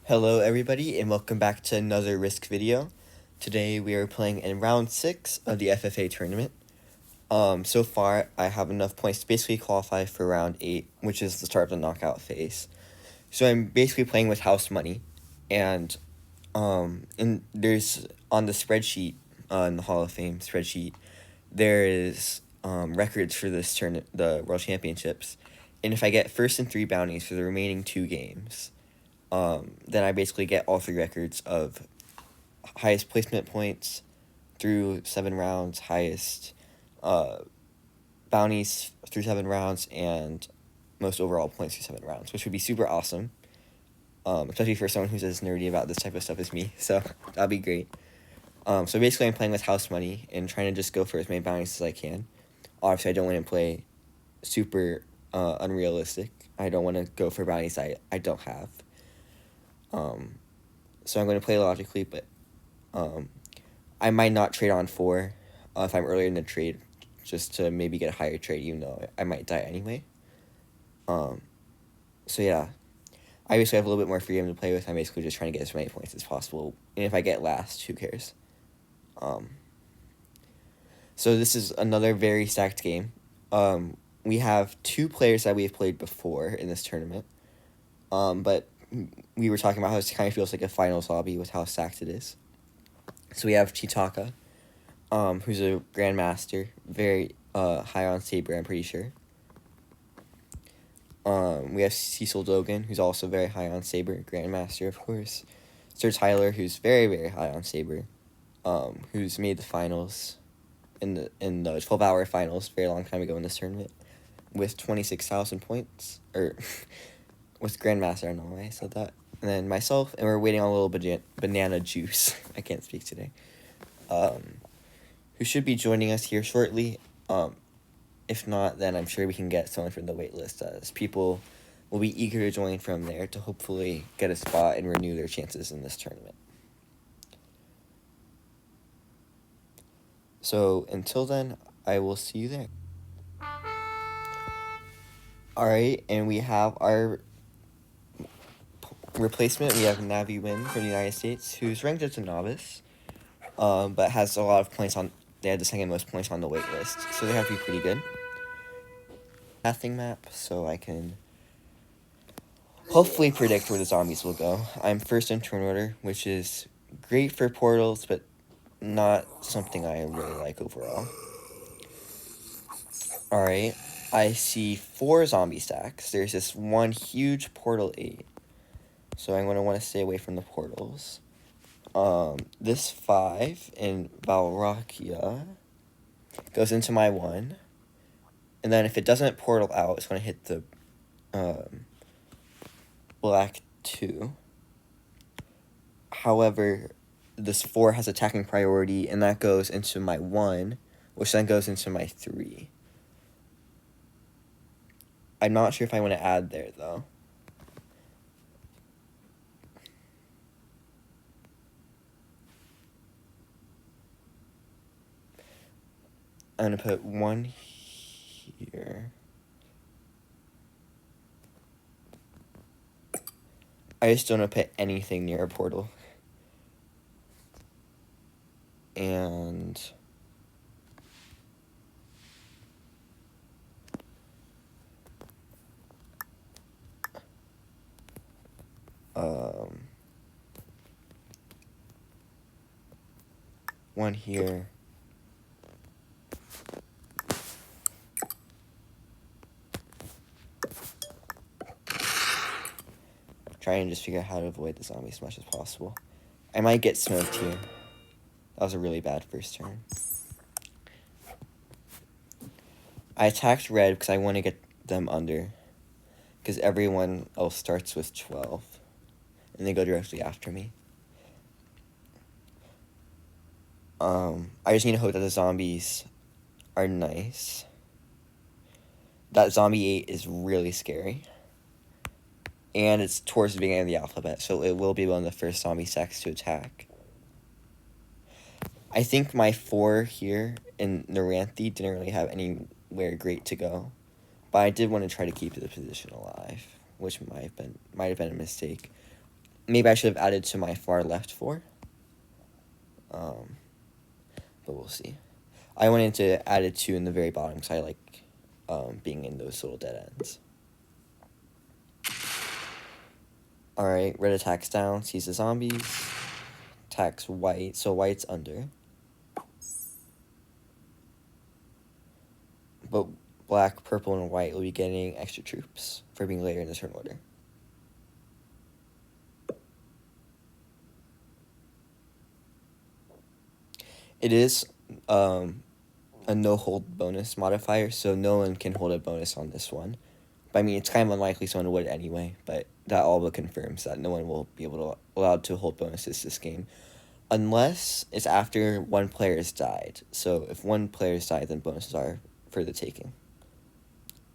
Hello everybody and welcome back to another Risk video. Today we are playing in round 6 of the FFA tournament. So far I have enough points to basically qualify for round 8, which is the start of the knockout phase. So I'm basically playing with house money, and there's on the spreadsheet, in the Hall of Fame spreadsheet, there is records for this tournament, the World Championships, and if I get first in 3 bounties for the remaining 2 games, then I basically get all 3 records of highest placement points through 7 rounds, highest bounties through 7 rounds, and most overall points through 7 rounds, which would be super awesome, especially for someone who's as nerdy about this type of stuff as me, so that'd be great. So basically I'm playing with house money and trying to just go for as many bounties as I can. Obviously I don't want to play super unrealistic. I don't want to go for bounties I don't have. So I'm going to play logically, but I might not trade on 4 if I'm earlier in the trade, just to maybe get a higher trade, even though I might die anyway. So yeah, I basically have a little bit more freedom to play with. I'm basically just trying to get as many points as possible, and if I get last, who cares? So this is another very stacked game. We have 2 players that we have played before in this tournament, but we were talking about how it kind of feels like a finals lobby with how stacked it is. So we have Chitaka, who's a grandmaster, very high on Saber, I'm pretty sure. We have Cecil Dogan, who's also very high on Saber, grandmaster, of course. Sir Tyler, who's very, very high on Saber, who's made the finals in the 12-hour finals very long time ago in this tournament with 26,000 points, or with grandmaster. I don't know why I said that. And then myself, and we're waiting on a little banana juice. I can't speak today. Who should be joining us here shortly. If not, then I'm sure we can get someone from the wait list, as people will be eager to join from there to hopefully get a spot and renew their chances in this tournament. So until then, I will see you there. Alright, and we have our replacement. We have Navi Win from the United States, who's ranked as a novice, but has a lot of points on. They had the second most points on the wait list, so they have to be pretty good. Pathing map, so I can hopefully predict where the zombies will go. I'm first in turn order, which is great for portals, but not something I really like overall. Alright, I see 4 zombie stacks. There's this one huge portal 8. So I'm going to want to stay away from the portals. This 5 in Valrakia goes into my 1. And then if it doesn't portal out, it's going to hit the black 2. However, this 4 has attacking priority, and that goes into my 1, which then goes into my 3. I'm not sure if I want to add there, though. I'm going to put 1 here. I just don't want to put anything near a portal. And one here. Try and just figure out how to avoid the zombies as much as possible. I might get smoked here. That was a really bad first turn. I attacked red because I want to get them under, because everyone else starts with 12, and they go directly after me. I just need to hope that the zombies are nice. That zombie 8 is really scary. And it's towards the beginning of the alphabet, so it will be one of the first zombie stacks to attack. I think my 4 here in Naranthi didn't really have anywhere great to go, but I did want to try to keep the position alive, which might have been a mistake. maybe I should have added to my far left 4. But we'll see. I wanted to add a 2 in the very bottom because I like being in those little dead ends. Alright, red attacks down, sees the zombies, attacks white, so white's under. But black, purple, and white will be getting extra troops for being later in the turn order. It is a no-hold bonus modifier, so no one can hold a bonus on this one. But I mean, it's kind of unlikely someone would anyway, but that all but confirms that no one will be allowed to hold bonuses this game. Unless it's after one player has died. So if one player has died, then bonuses are for the taking.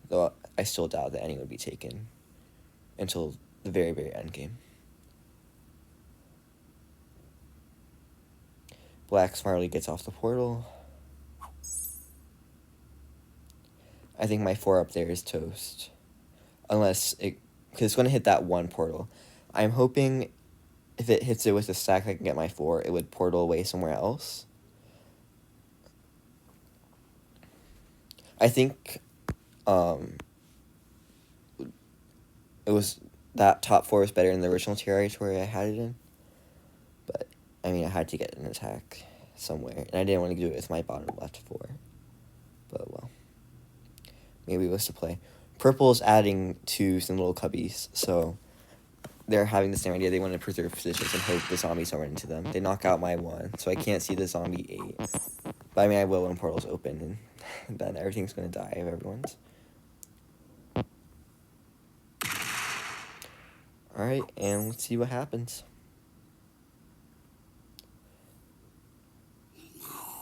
Though I still doubt that any would be taken until the very, very end game. Black smartly gets off the portal. I think my 4 up there is toast. Unless it... because it's going to hit that one portal. I'm hoping if it hits it with a stack I can get my 4, it would portal away somewhere else. I think it was... that top 4 was better in the original territory I had it in. But, I mean, I had to get an attack somewhere. And I didn't want to do it with my bottom left 4. But, well. Maybe it was to play. Purple is adding 2 some little cubbies, so they're having the same idea. They want to preserve positions and hope the zombies don't run into them. They knock out my 1, so I can't see the zombie 8. But I mean, I will when portal's open, and then everything's going to die of everyone's. Alright, and let's see what happens.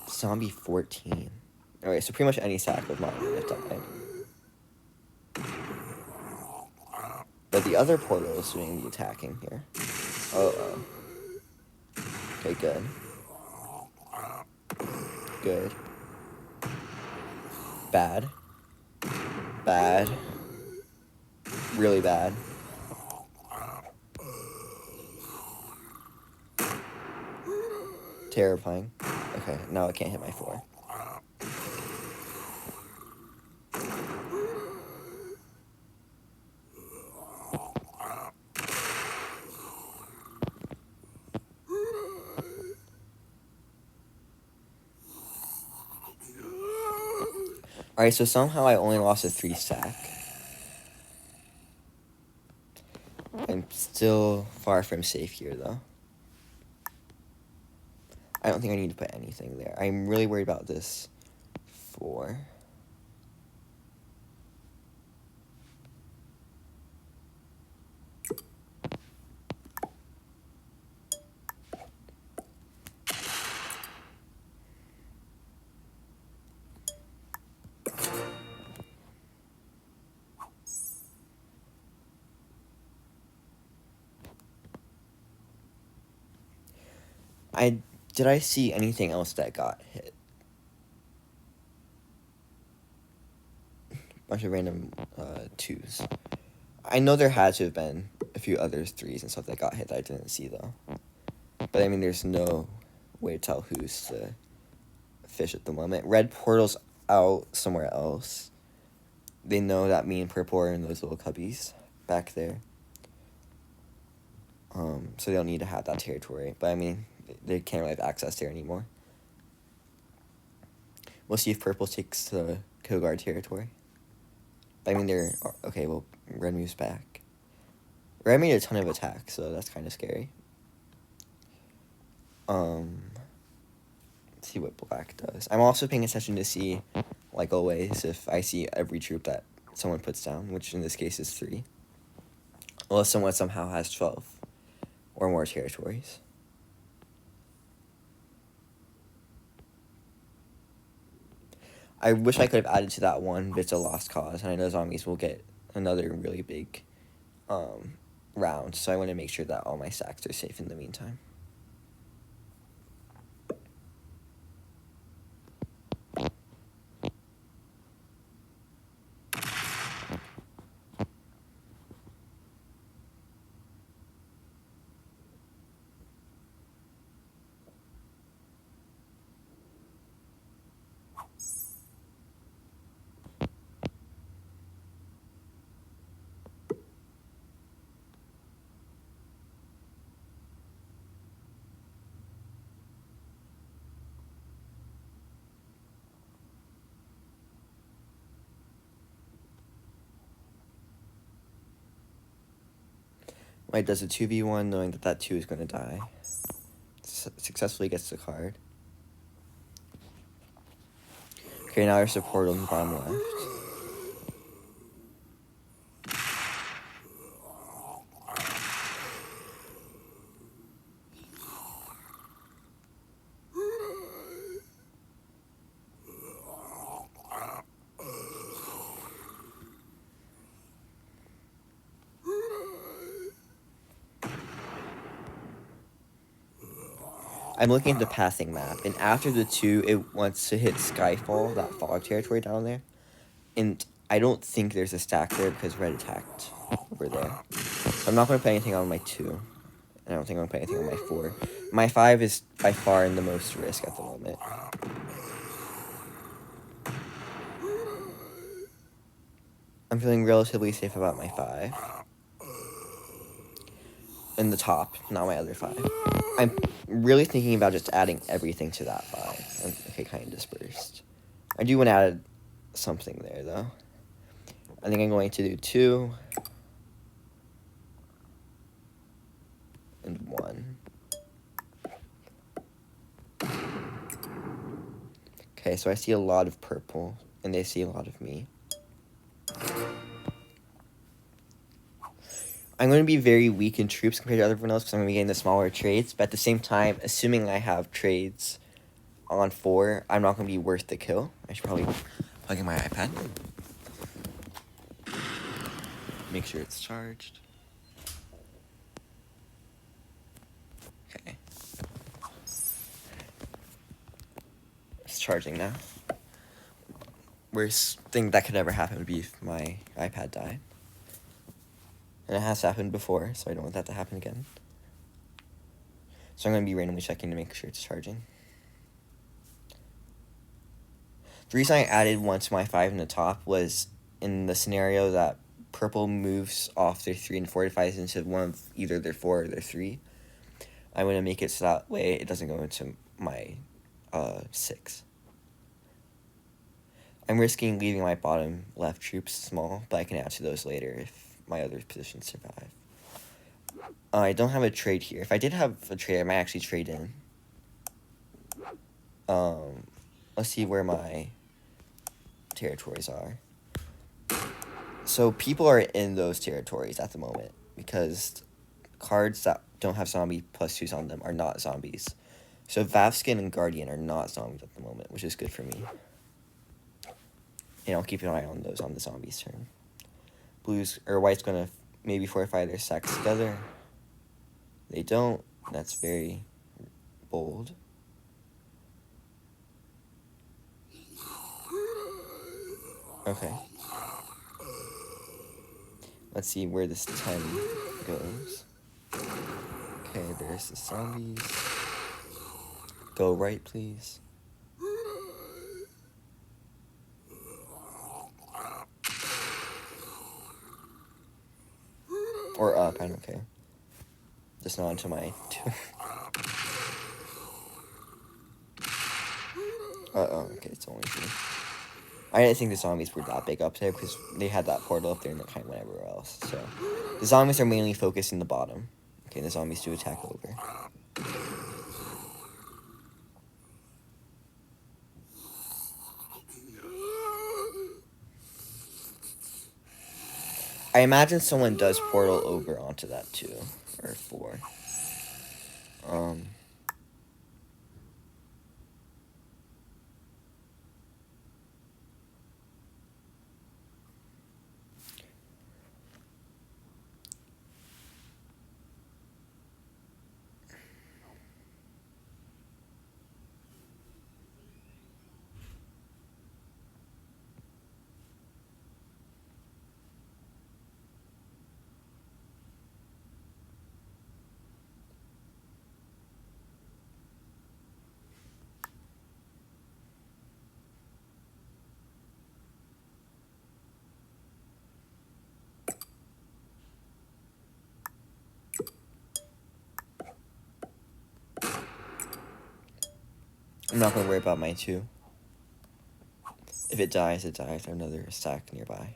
Zombie 14. Alright, so pretty much any sack of mine have died. But the other portal is doing the attacking here. Uh-oh. Okay, good. Good. Bad. Bad. Really bad. Terrifying. Okay, now I can't hit my 4. Alright, so somehow I only lost a 3 stack. I'm still far from safe here, though. I don't think I need to put anything there. I'm really worried about this 4. Did I see anything else that got hit? Bunch of random 2s. I know there had to have been a few others 3s and stuff that got hit that I didn't see, though. But I mean, there's no way to tell who's the fish at the moment. Red portal's out somewhere else. They know that me and purple are in those little cubbies back there. So they don't need to have that territory. But I mean, they can't really have access there anymore. We'll see if purple takes the kill guard territory. But I mean, they're... okay, well, red moves back. Red made a ton of attacks, so that's kind of scary. Let's see what black does. I'm also paying attention to see, like always, if I see every troop that someone puts down, which in this case is 3. Unless someone somehow has 12 or more territories. I wish I could have added to that 1, but it's a lost cause, and I know zombies will get another really big round, so I want to make sure that all my stacks are safe in the meantime. White does a 2v1 knowing that that 2 is going to die. Successfully gets the card. Okay, now there's a portal in the bottom left. I'm looking at the passing map, and after the 2, it wants to hit Skyfall, that fog territory down there. And I don't think there's a stack there because red attacked over there. So I'm not going to put anything on my 2. And I don't think I'm going to put anything on my 4. My 5 is by far in the most risk at the moment. I'm feeling relatively safe about my 5. In the top, not my other 5. I'm really thinking about just adding everything to that 5. Okay, kind of dispersed. I do want to add something there, though. I think I'm going to do 2 and 1. Okay, so I see a lot of purple, and they see a lot of me. I'm going to be very weak in troops compared to everyone else because I'm going to be getting the smaller trades. But at the same time, assuming I have trades on 4, I'm not going to be worth the kill. I should probably plug in my iPad. Make sure it's charged. Okay. It's charging now. Worst thing that could ever happen would be if my iPad died. And it has happened before, so I don't want that to happen again. So I'm going to be randomly checking to make sure it's charging. The reason I added 1 to my 5 in the top was in the scenario that purple moves off their 3 and fortifies into one of either their 4 or their 3. I'm going to make it so that way it doesn't go into my 6. I'm risking leaving my bottom left troops small, but I can add to those later if my other positions survive. I don't have a trade here. If I did have a trade, I might actually trade in. Let's see where my territories are. So people are in those territories at the moment because cards that don't have zombie +2s on them are not zombies. So Vavskin and Guardian are not zombies at the moment, which is good for me. And I'll keep an eye on those on the zombies' turn. White's gonna maybe fortify their stacks together. They don't. That's very bold. Okay. Let's see where this 10 goes. Okay, there's the zombies. Go right, please. Or up, I don't care. Just not onto my 2. Okay, it's only 2. I didn't think the zombies were that big up there because they had that portal up there and they kind of went everywhere else. So the zombies are mainly focused in the bottom. Okay, the zombies do attack over. I imagine someone does portal over onto that 2 or 4. I'm not going to worry about my 2. If it dies, it dies. There's another stack nearby.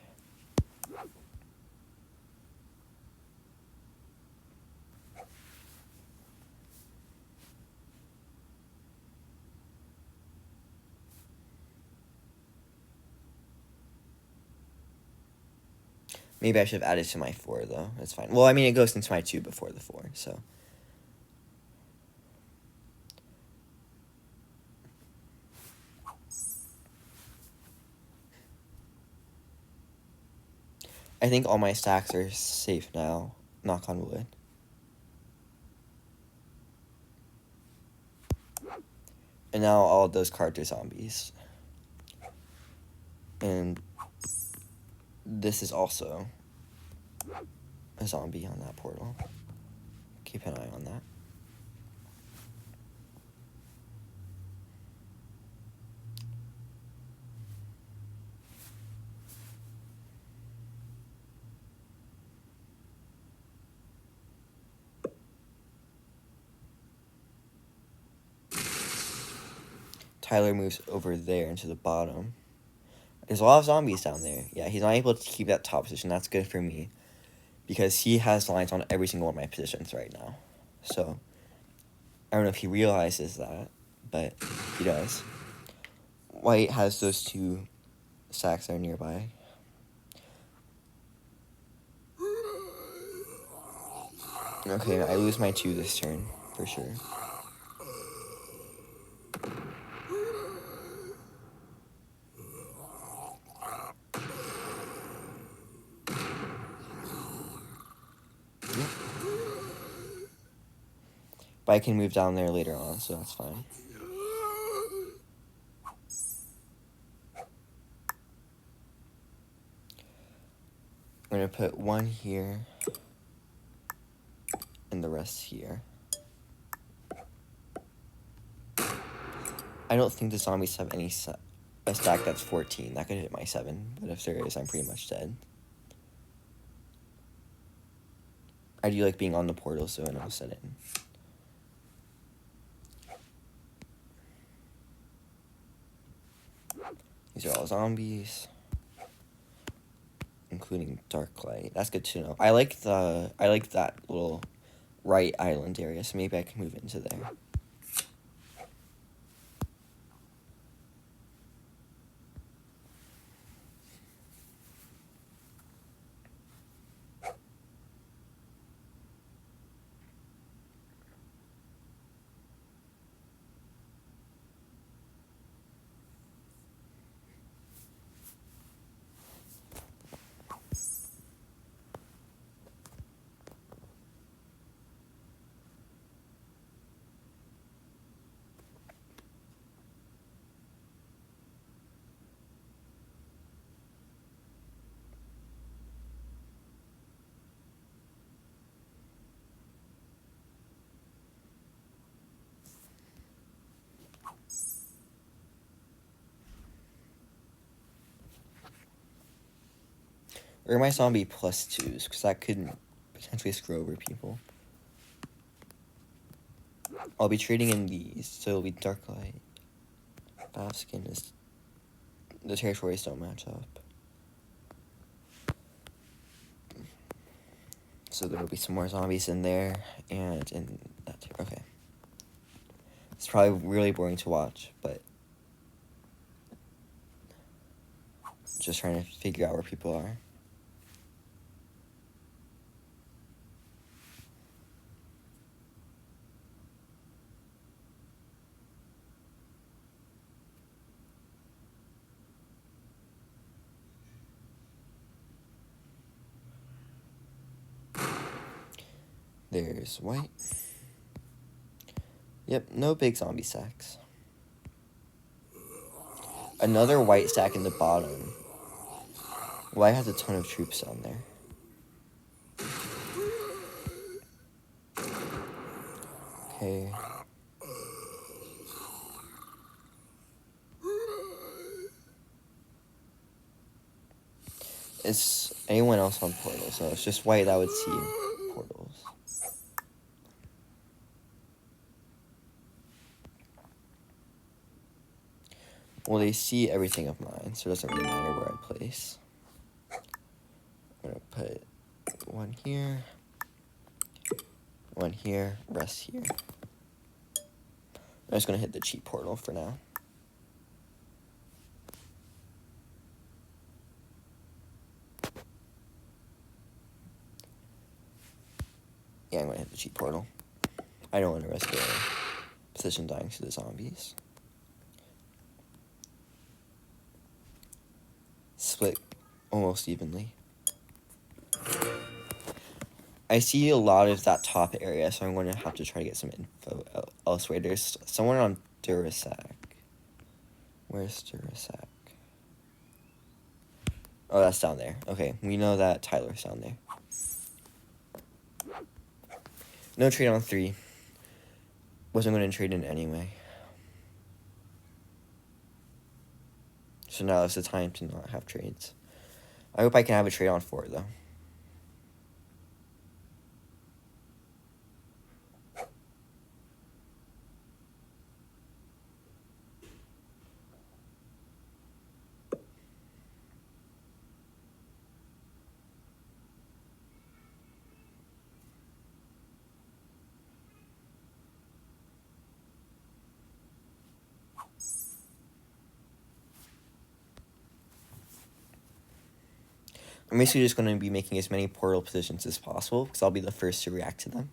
Maybe I should have added to my 4, though. That's fine. Well, I mean, it goes into my 2 before the 4, so. I think all my stacks are safe now. Knock on wood. And now all of those cards are zombies. And this is also a zombie on that portal. Keep an eye on that. Tyler moves over there into the bottom. There's a lot of zombies down there. Yeah, he's not able to keep that top position. That's good for me, because he has lines on every single one of my positions right now. So, I don't know if he realizes that, but he does. White has those 2 stacks that are nearby. Okay, I lose my 2 this turn, for sure. But I can move down there later on, so that's fine. I'm going to put 1 here and the rest here. I don't think the zombies have a stack that's 14. That could hit my 7, but if there is, I'm pretty much dead. I do like being on the portal, so I know I'll set it in. These are all zombies, including dark light. That's good to know. I like that little right island area, so maybe I can move into there. Or my zombie +2s, because that could potentially screw over people. I'll be trading in these, so it'll be dark light. Bath skin is... the territories don't match up. So there will be some more zombies in there, and in that too. Okay. It's probably really boring to watch, but... just trying to figure out where people are. There's white. Yep, no big zombie stacks. Another white stack in the bottom. White has a ton of troops on there. Okay. Is anyone else on portals? No, it's just white that would see portals. Well, they see everything of mine, so it doesn't really matter where I place. I'm gonna put 1 here, 1 here, rest here. I'm just gonna hit the cheap portal for now. cheap portal. I don't want to risk a position dying to the zombies. Split almost evenly. I see a lot of that top area, so I'm going to have to try to get some info elsewhere. There's someone on Durasac. Where's Durasac? Oh, that's down there. Okay, we know that Tyler's down there. No trade on 3. Wasn't going to trade in anyway. So now is the time to not have trades. I hope I can have a trade on 4, though. I'm basically just going to be making as many portal positions as possible, because I'll be the first to react to them.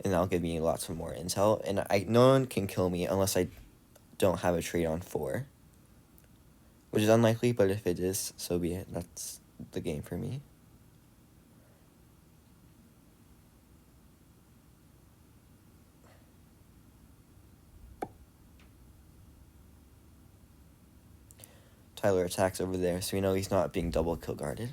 And that'll give me lots of more intel. And no one can kill me unless I don't have a trade on 4. Which is unlikely, but if it is, so be it. That's the game for me. Tyler attacks over there, so we know he's not being double kill guarded.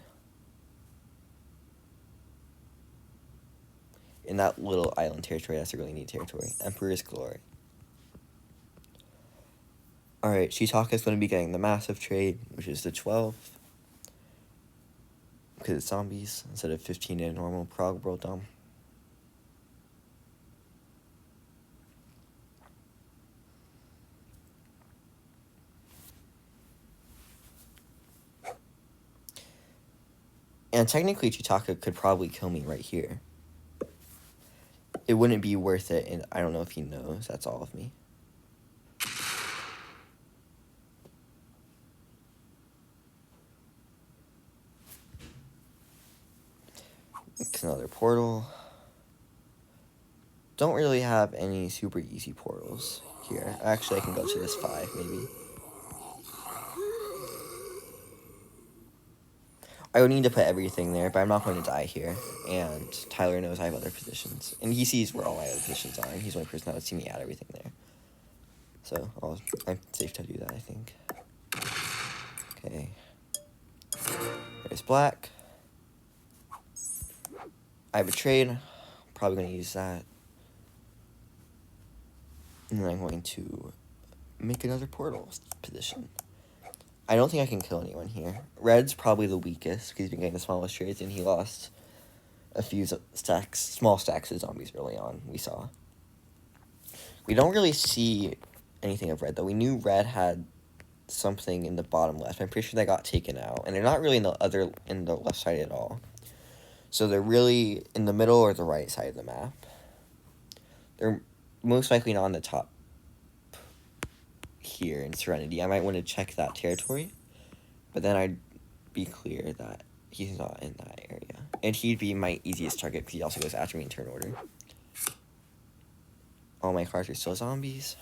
In that little island territory, that's a really neat territory. Emperor's Glory. Alright, Shitaka's going to be getting the massive trade, which is the 12. Because it's zombies, instead of 15 in a normal Prague World Dome. And technically, Chitaka could probably kill me right here. It wouldn't be worth it, and I don't know if he knows that's all of me. It's another portal. Don't really have any super easy portals here. Actually, I can go to this 5, maybe. I would need to put everything there, but I'm not going to die here. And Tyler knows I have other positions. And he sees where all my other positions are, and he's the only person that would see me add everything there. So, I'm safe to do that, I think. Okay. There's black. I have a trade. Probably going to use that. And then I'm going to make another portal position. I don't think I can kill anyone here. Red's probably the weakest, because he's been getting the smallest trades, and he lost a few small stacks of zombies early on, we saw. We don't really see anything of Red, though. We knew Red had something in the bottom left. I'm pretty sure that got taken out, and they're not really in the left side at all. So they're really in the middle or the right side of the map. They're most likely not on the top here in Serenity. I might want to check that territory, but then I'd be clear that he's not in that area. And he'd be my easiest target because he also goes after me in turn order. All my cards are still zombies.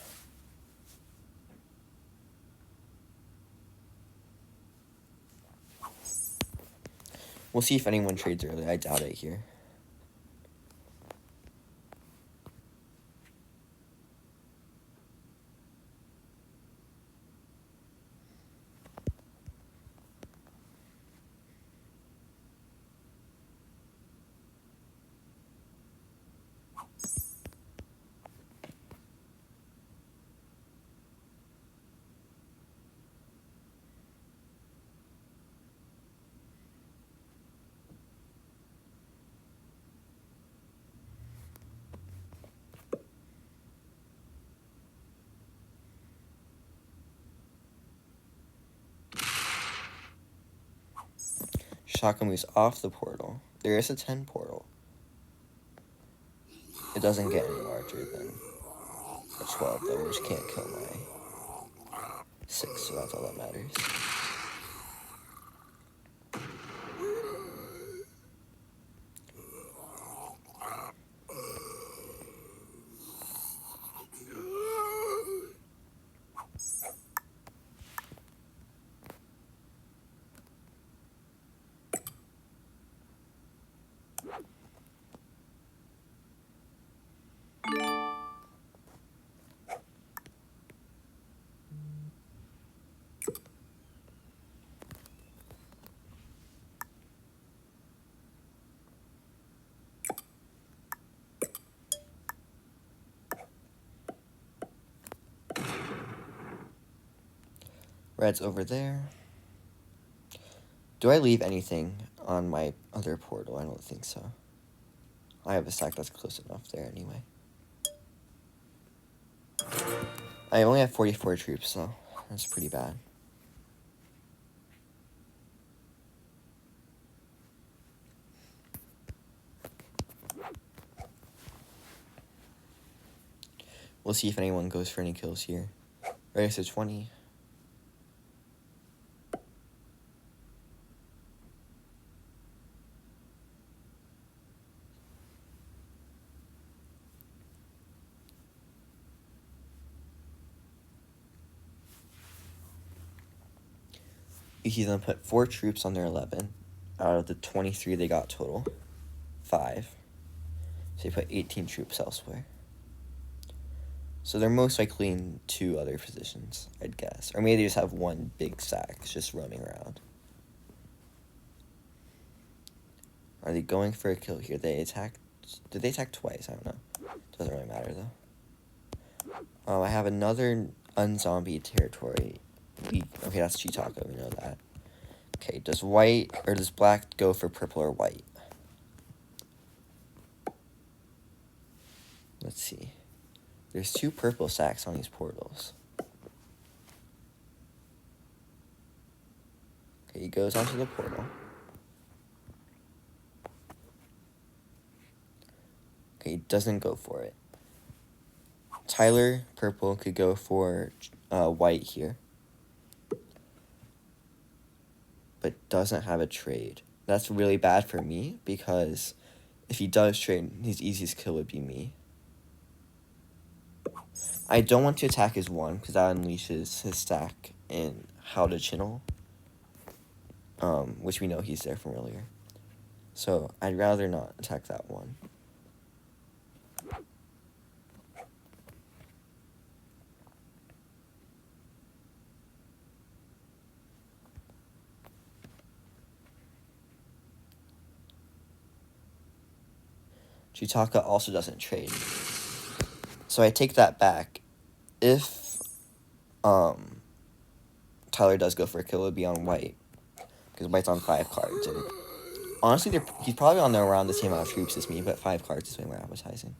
We'll see if anyone trades early. I doubt it here. Shaka moves off the portal. There is a 10 portal. It doesn't get any larger than a 12, though, which can't kill my 6, so that's all that matters. Red's over there. Do I leave anything on my other portal? I don't think so. I have a stack that's close enough there anyway. I only have 44 troops, so that's pretty bad. We'll see if anyone goes for any kills here. Ready, so 20. He's gonna put 4 troops on their 11 out of the 23 they got total. 5. So he put 18 troops elsewhere. So they're most likely in 2 other positions, I'd guess. Or maybe they just have one big stack just roaming around. Are they going for a kill here? They attacked. Did they attack twice? I don't know. Doesn't really matter though. I have another unzombie territory. Okay, that's Chitaka, we know that. Okay, does white or does black go for purple or white? Let's see. There's 2 purple stacks on these portals. Okay, he goes onto the portal. Okay, he doesn't go for it. Tyler, purple, could go for white here. But doesn't have a trade. That's really bad for me, because if he does trade, his easiest kill would be me. I don't want to attack his 1, because that unleashes his stack in How to Channel, which we know he's there from earlier. So I'd rather not attack that 1. Chitaka also doesn't trade. So I take that back. If Tyler does go for a kill, it would be on white, because white's on 5 cards. And honestly, he's probably on there around the same amount of troops as me, but 5 cards is way more appetizing.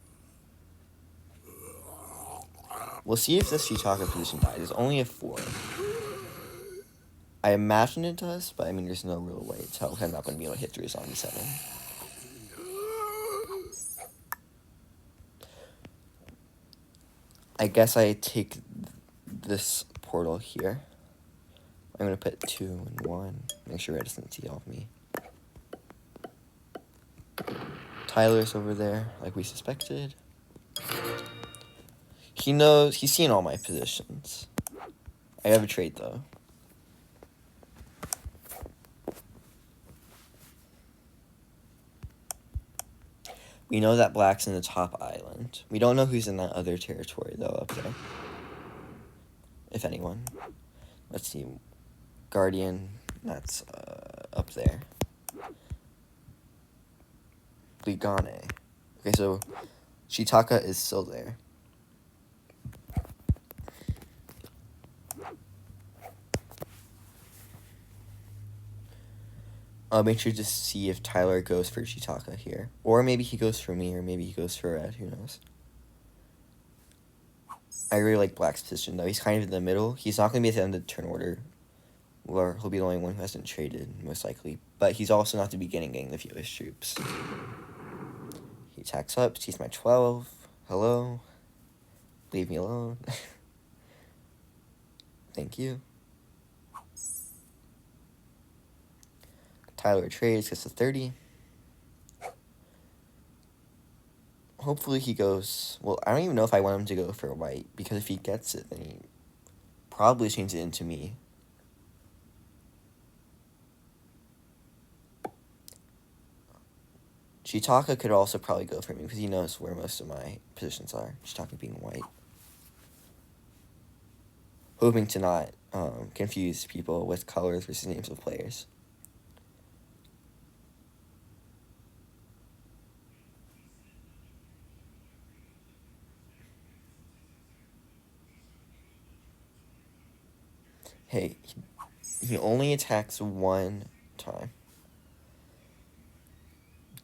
We'll see if this Chitaka position dies. It's only a 4. I imagine it does, but I mean, there's no real way to tell. I'm not going to be able to hit through his zombie 7. I guess I take this portal here. I'm going to put 2 and 1. Make sure Red doesn't see all of me. Tyler's over there, like we suspected. He knows, he's seen all my positions. I have a trade, though. We know that black's in the top island. We don't know who's in that other territory, though, up there. If anyone. Let's see. Guardian, that's up there. Ligane. Okay, so Chitaka is still there. I'll make sure to see if Tyler goes for Chitaka here. Or maybe he goes for me, or maybe he goes for Red, who knows. I really like Black's position, though. He's kind of in the middle. He's not going to be at the end of the turn order, or he'll be the only one who hasn't traded, most likely. But he's also not at the beginning getting the fewest troops. He attacks up, sees my 12. Hello? Leave me alone. Thank you. Tyler trades, gets to 30. Hopefully he goes... Well, I don't even know if I want him to go for white, because if he gets it, then he probably changes it into me. Chitaka could also probably go for me, because he knows where most of my positions are. Chitaka being white. Hoping to not confuse people with colors versus names of players. Hey, he only attacks one time.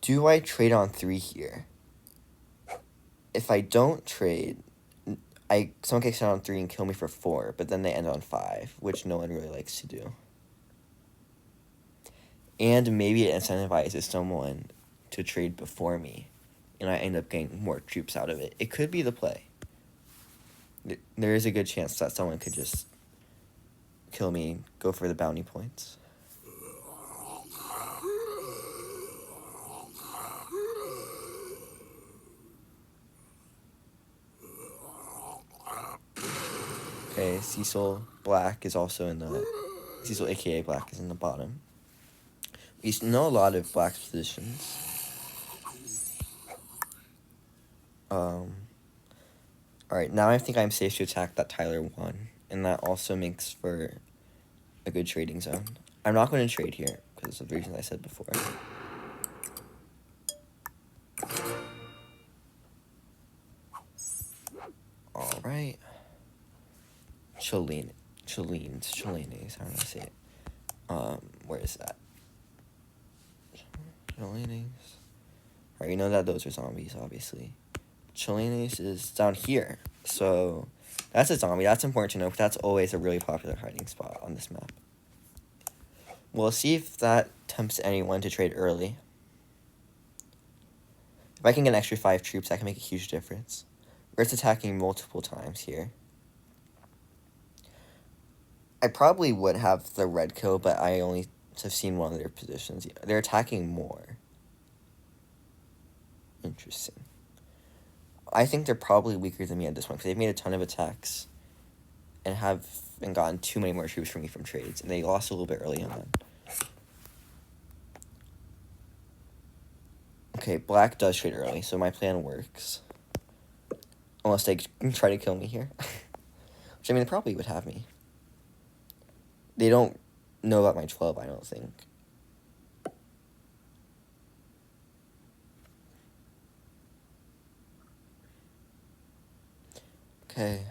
Do I trade on 3 here? If I don't trade, someone kicks out on 3 and kill me for 4, but then they end on 5, which no one really likes to do. And maybe it incentivizes someone to trade before me, and I end up getting more troops out of it. It could be the play. There is a good chance that someone could just kill me, go for the bounty points. Okay, Cecil Black is also in the... Cecil aka Black is in the bottom. We know a lot of Black's positions. Alright, now I think I'm safe to attack that Tyler 1, and that also makes for a good trading zone. I'm not going to trade here, because of the reasons I said before. Alright. Chelines, I don't know how to say it. Where is that? Chelines. Alright, you know that those are zombies, obviously. Chelines is down here, so that's a zombie. That's important to know, but that's always a really popular hiding spot on this map. We'll see if that tempts anyone to trade early. If I can get an extra 5 troops, that can make a huge difference. It's attacking multiple times here. I probably would have the red kill, but I only have seen one of their positions. They're attacking more. Interesting. I think they're probably weaker than me at this one, because they've made a ton of attacks and haven't gotten too many more troops from me from trades, and they lost a little bit early on. Okay, Black does trade early, so my plan works. Unless they try to kill me here. Which, I mean, they probably would have me. They don't know about my 12, I don't think. Okay.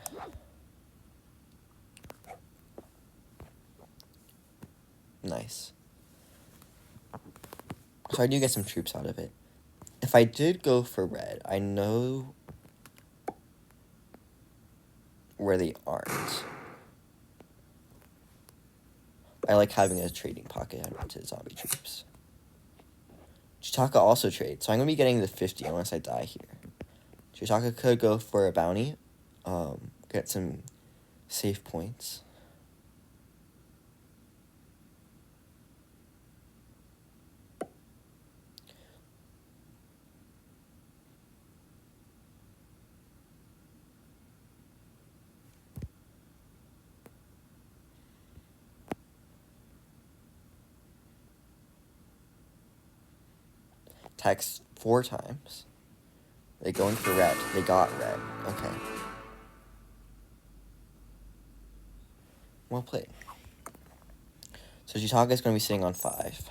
Nice. So I do get some troops out of it. If I did go for red, I know where they aren't. I like having a trading pocket to zombie troops. Chitaka also trades, so I'm going to be getting the 50 unless I die here. Chitaka could go for a bounty, get some safe points. Attacks 4 times. They're going for red. They got red. Okay. Well played. So Chitaka is going to be sitting on 5.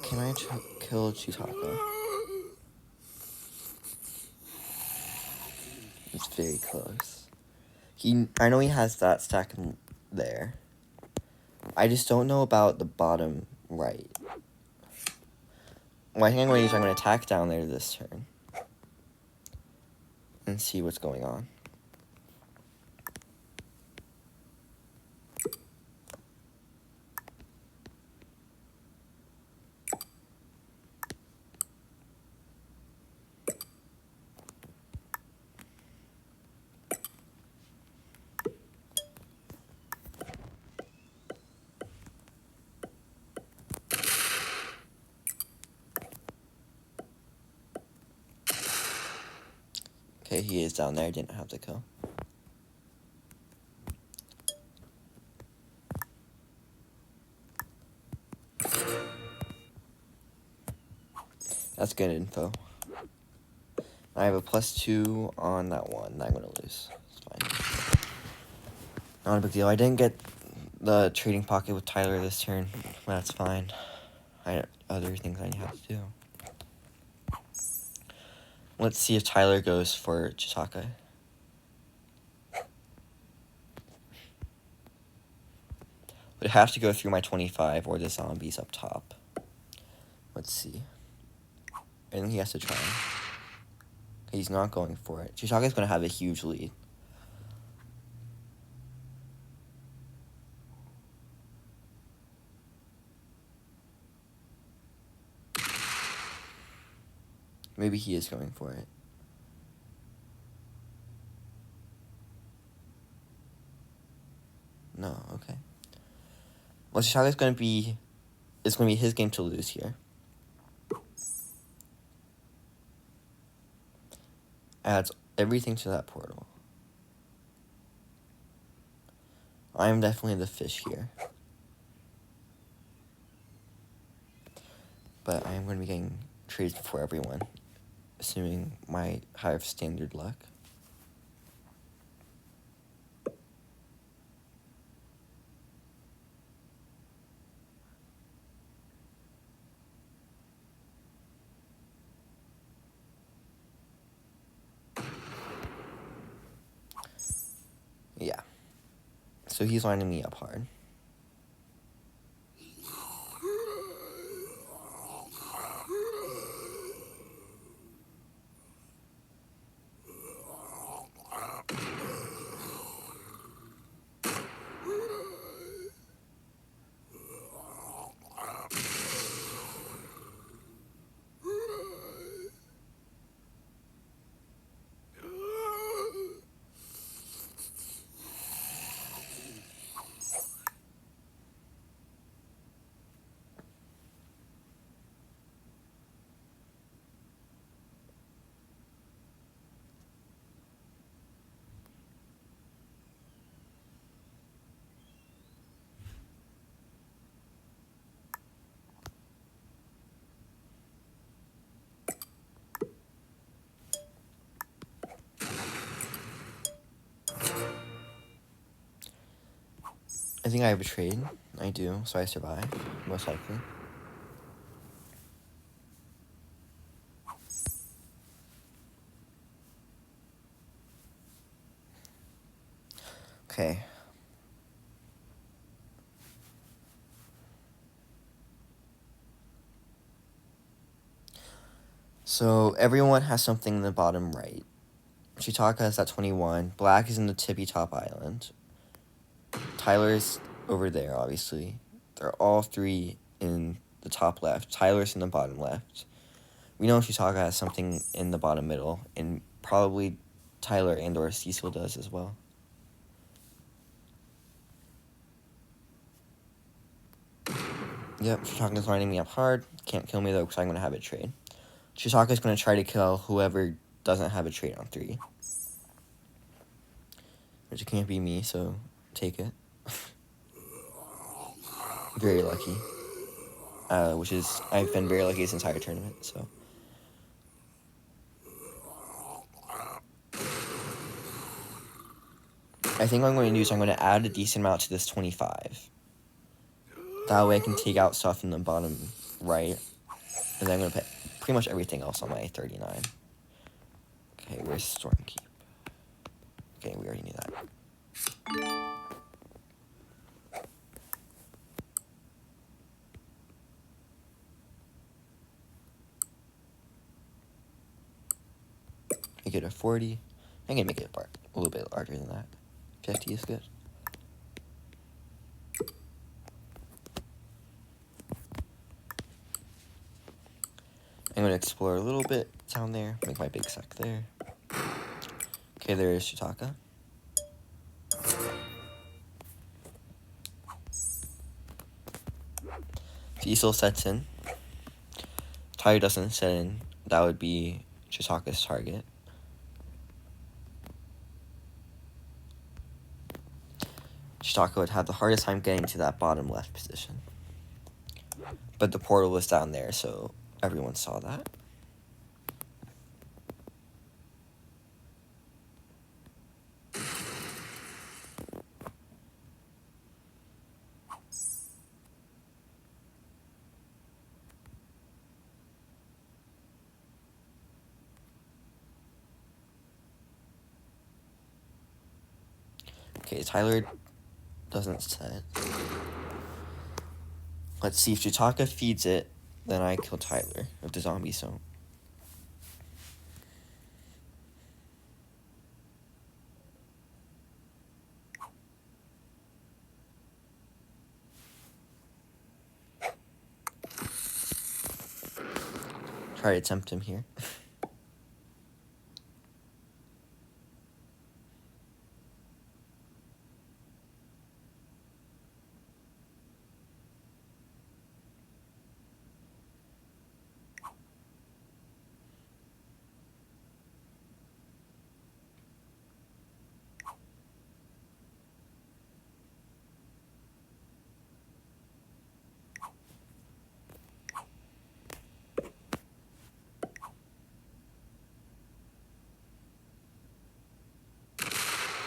Can I kill Chitaka? It's very close. I know he has that stack in there. I just don't know about the bottom right. Well, I think I'm going to attack down there this turn. And see what's going on. Okay, he is down there. Didn't have to kill. That's good info. I have a +2 on that one that I'm going to lose. It's fine. Not a big deal. I didn't get the trading pocket with Tyler this turn. That's fine. I have other things I have to do. Let's see if Tyler goes for Chitaka. Would have to go through my 25 or the zombies up top. Let's see. I think he has to try. He's not going for it. Chitaka's going to have a huge lead. Maybe he is going for it. No, okay. Well, Chitaka's going to be... It's going to be his game to lose here. Adds everything to that portal. I am definitely the fish here. But I am going to be getting trades before everyone, assuming my higher standard luck. Yeah. So he's lining me up hard. I think I have a trade. I do, so I survive, most likely. Okay. So everyone has something in the bottom right. Chitaka is at 21. Black is in the tippy top island. Tyler's over there, obviously. They're all three in the top left. Tyler's in the bottom left. We know Chitaka has something in the bottom middle, and probably Tyler and or Cecil does as well. Yep, Chitaka's lining me up hard. Can't kill me though, because I'm going to have a trade. Chitaka's going to try to kill whoever doesn't have a trade on 3. Which can't be me, so take it. Very lucky. Which is, I've been very lucky this entire tournament, so. I think what I'm going to do is I'm going to add a decent amount to this 25. That way I can take out stuff in the bottom right. And then I'm going to put pretty much everything else on my 39. Okay, where's Stormkeep? Okay, we already knew that. Make it a 40. I'm going to make it a little bit larger than that. 50 is good. I'm going to explore a little bit down there. Make my big sack there. Okay, there is Chitaka. Cecil sets in. Tyler doesn't set in. That would be Chitaka's target. Chitaka would have the hardest time getting to that bottom left position. But the portal was down there, so everyone saw that. Okay, Tyler doesn't set. Let's see, if Chitaka feeds it, then I kill Tyler if the zombies don't. Try to tempt him here.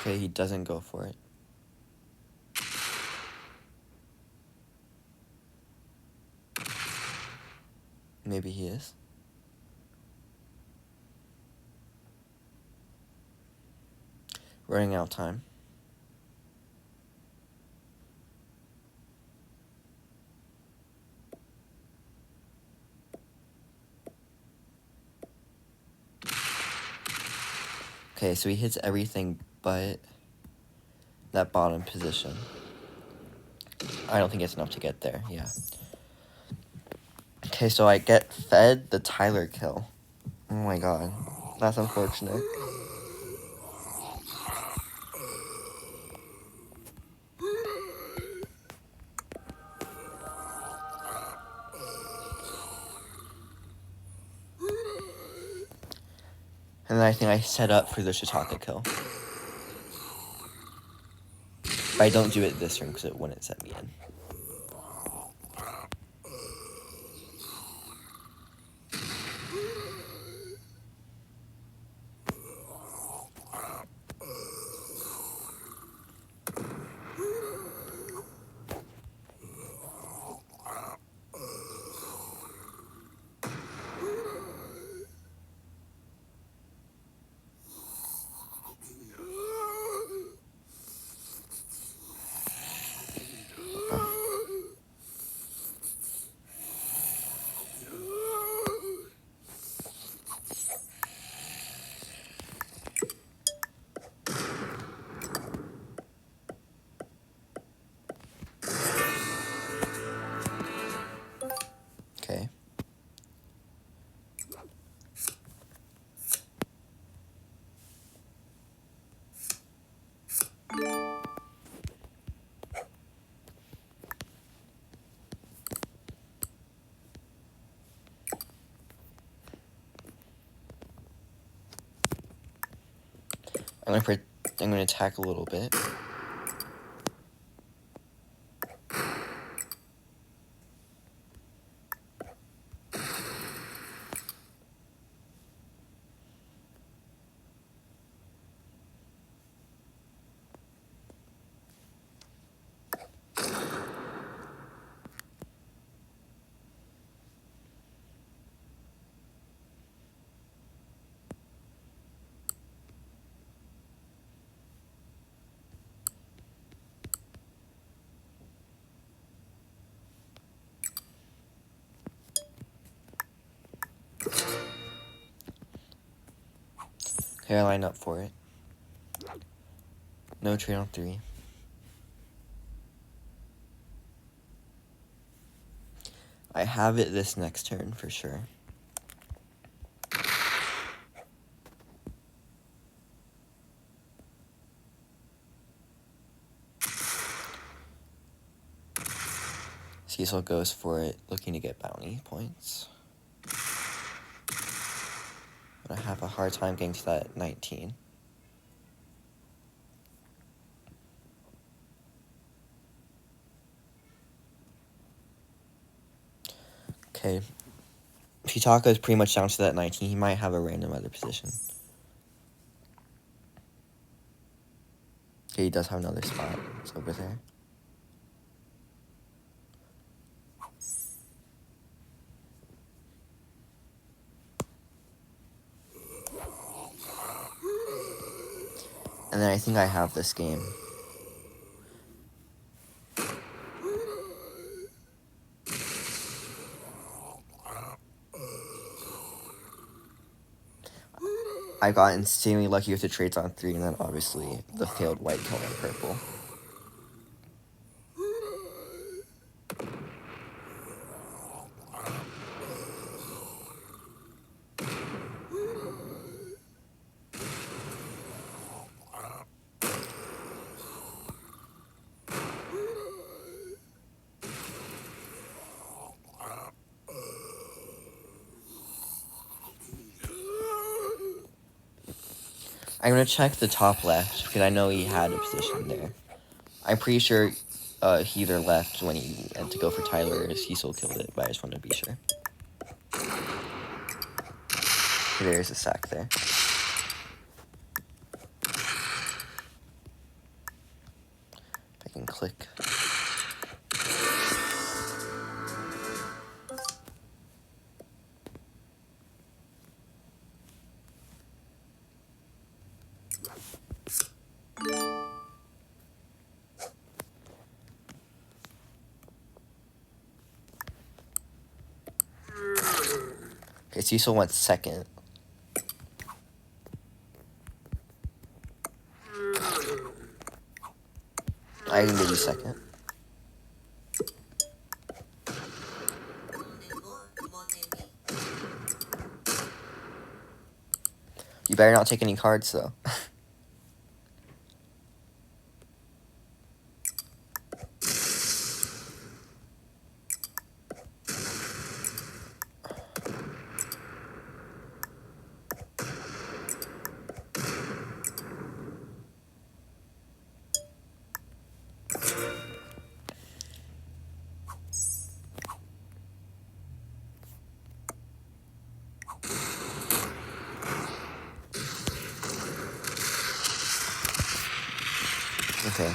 Okay, he doesn't go for it. Maybe he is. Running out of time. Okay, so he hits everything but that bottom position. I don't think it's enough to get there, yeah. Okay, so I get fed the Tyler kill. Oh my god. That's unfortunate. And then I think I set up for the Chitaka kill. But I don't do it this turn because it wouldn't set me in. Okay. I'm gonna attack a little bit. Okay, I line up for it. No trade on 3. I have it this next turn for sure. Cecil goes for it, looking to get bounty points. But I have a hard time getting to that 19. Okay. Chitaka is pretty much down to that 19. He might have a random other position. Okay, he does have another spot. It's over there. And then I think I have this game. I got insanely lucky with the trades on 3, and then obviously the failed white kill on purple. I'm gonna check the top left because I know he had a position there. I'm pretty sure he either left when he went to go for Tyler or he still killed it, but I just wanted to be sure. There's a sack there. If I can click. Okay, Cecil went second. I can give you second. You better not take any cards, though. Okay.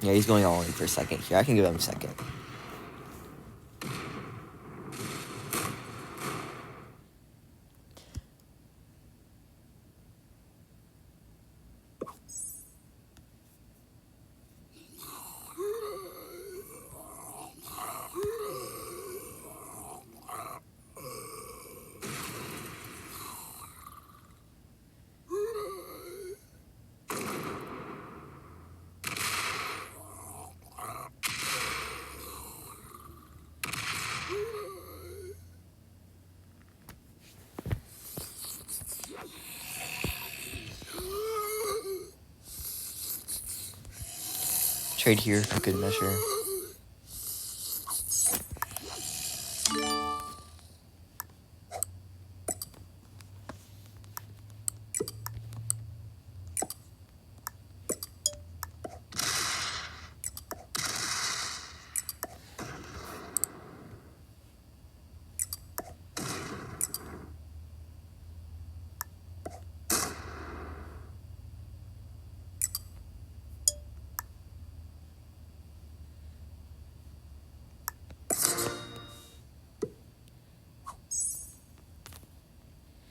Yeah, he's going all in for second here. I can give him second. Trade here for good measure.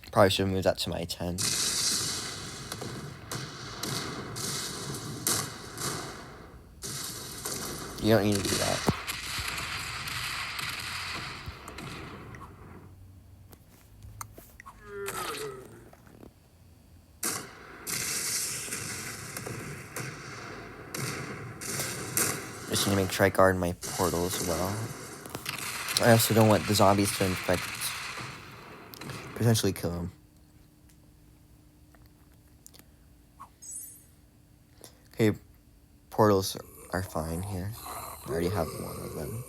Probably should have moved that to my 10. You don't need to do that. Just need to make sure I guard my portal as well. I also don't want the zombies to infect, potentially kill him. Okay, portals are fine here. I already have one of them.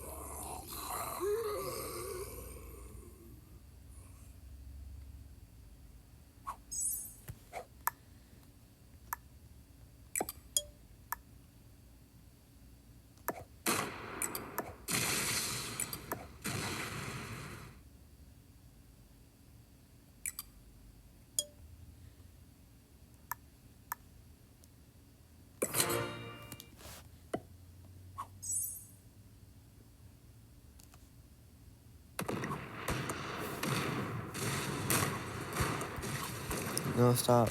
No, stop.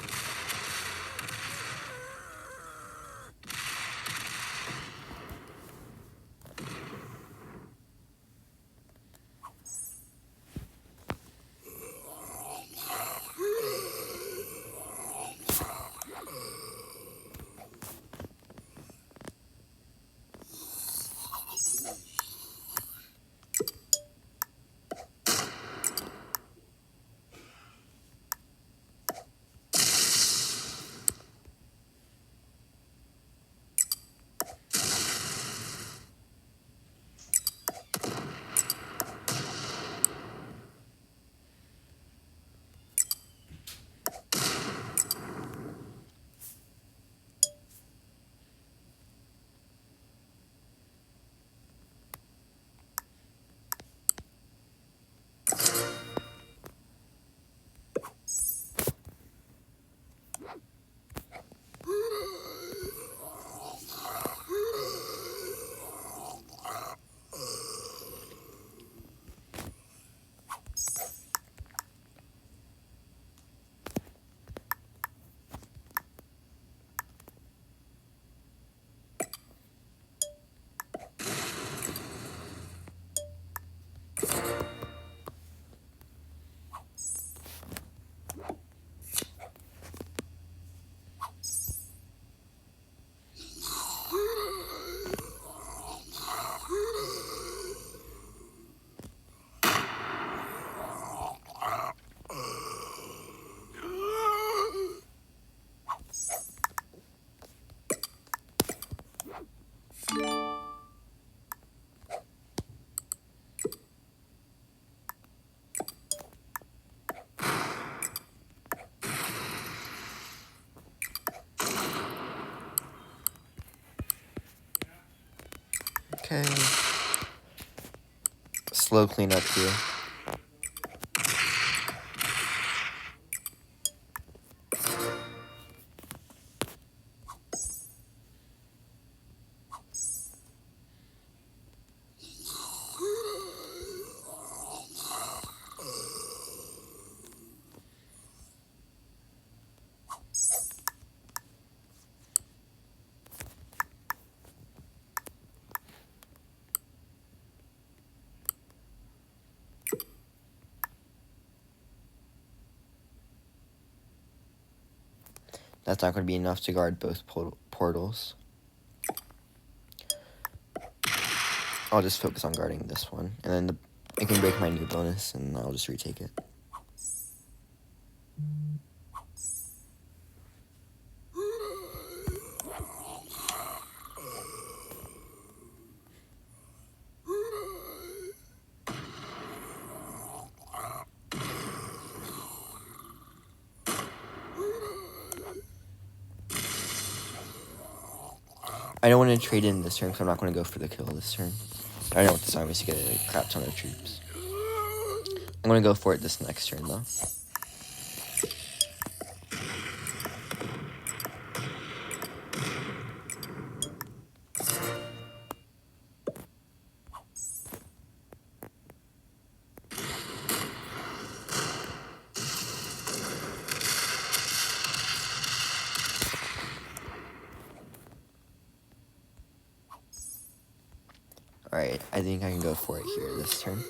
Okay. Slow cleanup here. That's not going to be enough to guard both portals. I'll just focus on guarding this one, and then I can break my new bonus, and I'll just retake it. I don't want to trade in this turn, because I'm not going to go for the kill this turn. I don't want this army to get a crap ton of troops. I'm going to go for it this next turn, though. Alright, I think I can go for it here this turn.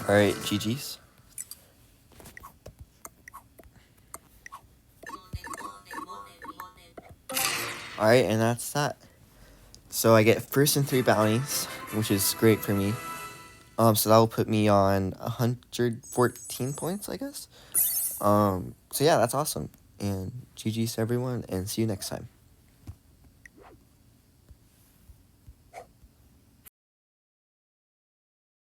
Alright, GG's. Alright, and that's that. So I get first and 3 bounties, which is great for me. So that will put me on 114 points, I guess. So yeah, that's awesome. And GG's to everyone, and see you next time.